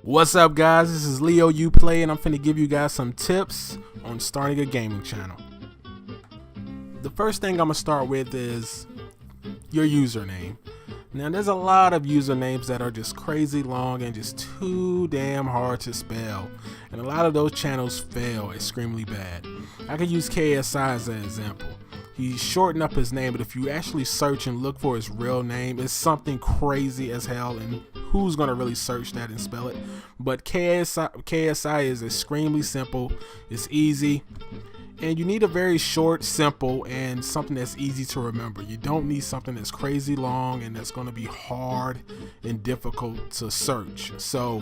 What's up, guys? This is Leo Uplay, and I'm finna give you guys some tips on starting a gaming channel. The first thing I'm gonna start with is your username. Now, there's a lot of usernames that are just crazy long and just too damn hard to spell, and a lot of those channels fail extremely bad. I could use KSI as an example. He shortened up his name, but if you actually search and look for his real name, it's something crazy as hell, and who's gonna really search that and spell it? But KSI is extremely simple, it's easy, and you need a very short, simple, and something that's easy to remember. You don't need something that's crazy long and that's gonna be hard and difficult to search. So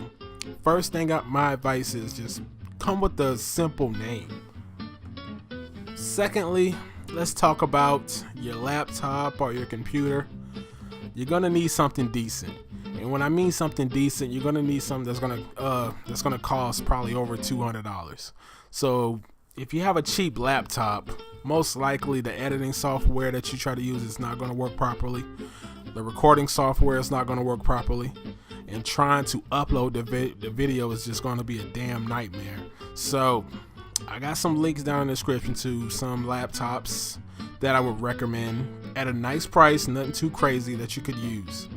first thing, my advice is just come with a simple name. Secondly, let's talk about your laptop or your computer. You're gonna need something decent, and when I mean something decent, you're gonna need something that's gonna cost probably over $200. So if you have a cheap laptop, most likely the editing software that you try to use is not gonna work properly. The recording software is not gonna work properly, and trying to upload the video is just gonna be a damn nightmare. So I got some links down in the description to some laptops that I would recommend at a nice price, nothing too crazy, that you could use.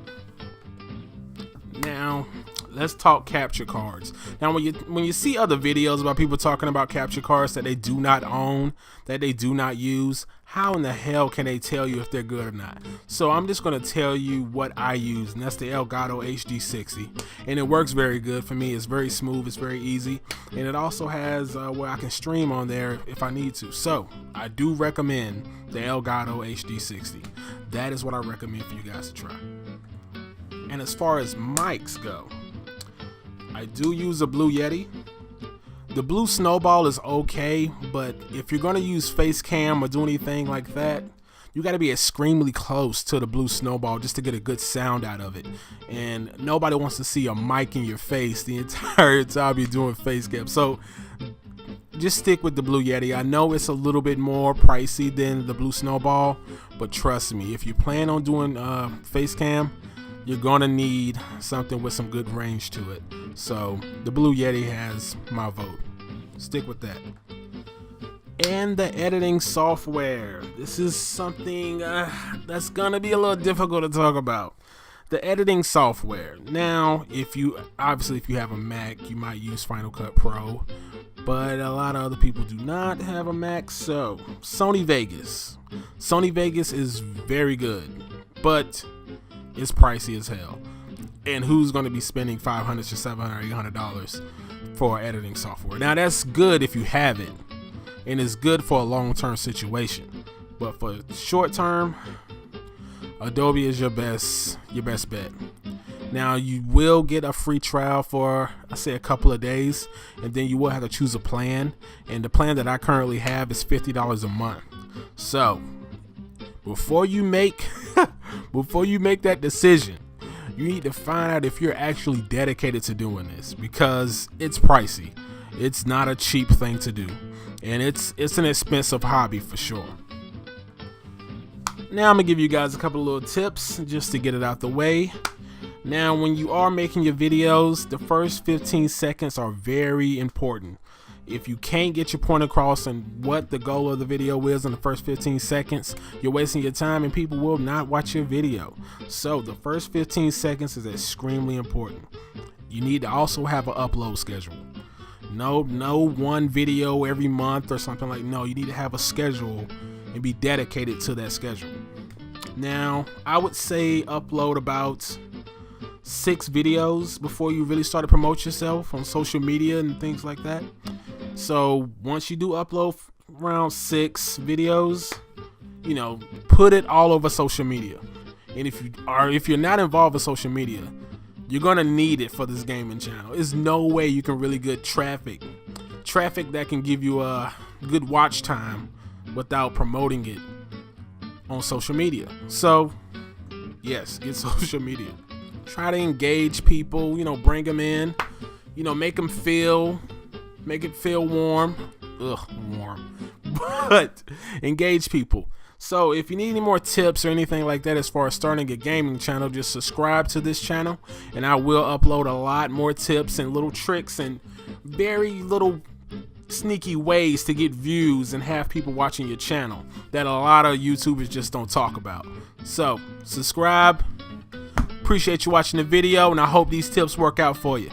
Now, let's talk capture cards. Now, when you see other videos about people talking about capture cards that they do not own, that they do not use, how in the hell can they tell you if they're good or not? So I'm just going to tell you what I use, and that's the Elgato HD60, and it works very good for me. It's very smooth, it's very easy, and it also has where I can stream on there if I need to. So I do recommend the Elgato HD60. That is what I recommend for you guys to try. And as far as mics go, I do use a Blue Yeti. The Blue Snowball is okay, but if you're gonna use face cam or do anything like that, you gotta be extremely close to the Blue Snowball just to get a good sound out of it. And nobody wants to see a mic in your face the entire time you're doing face cam. So just stick with the Blue Yeti. I know it's a little bit more pricey than the Blue Snowball, but trust me, if you plan on doing face cam, you're gonna need something with some good range to it. So the Blue Yeti has my vote. Stick with that. And the editing software. This is something that's gonna be a little difficult to talk about. The editing software. Now, if you have a Mac, you might use Final Cut Pro, but a lot of other people do not have a Mac. So Sony Vegas. Sony Vegas is very good, but it's pricey as hell. And who's going to be spending $500 to $700, $800 for editing software? Now, that's good if you have it, and it's good for a long-term situation. But for short term, Adobe is your best bet. Now, you will get a free trial for, I say, a couple of days, and then you will have to choose a plan. And the plan that I currently have is $50 a month. So before you make that decision, you need to find out if you're actually dedicated to doing this, because it's pricey. It's not a cheap thing to do, and it's an expensive hobby for sure. Now I'm gonna give you guys a couple of little tips just to get it out the way. Now, when you are making your videos, the first 15 seconds are very important. If you can't get your point across and what the goal of the video is in the first 15 seconds, you're wasting your time and people will not watch your video. So the first 15 seconds is extremely important. You need to also have an upload schedule. No one video every month or something like, no, you need to have a schedule and be dedicated to that schedule. Now, I would say upload about 6 videos before you really start to promote yourself on social media and things like that. So once you do upload around 6 videos, put it all over social media. And if you're not involved with social media, you're gonna need it for this gaming channel. There's no way you can really get traffic that can give you a good watch time without promoting it on social media. So yes, get social media. Try to engage people, bring them in, make it feel warm. Warm. But engage people. So if you need any more tips or anything like that as far as starting a gaming channel, just subscribe to this channel, and I will upload a lot more tips and little tricks and very little sneaky ways to get views and have people watching your channel that a lot of YouTubers just don't talk about. So subscribe. Appreciate you watching the video, and I hope these tips work out for you.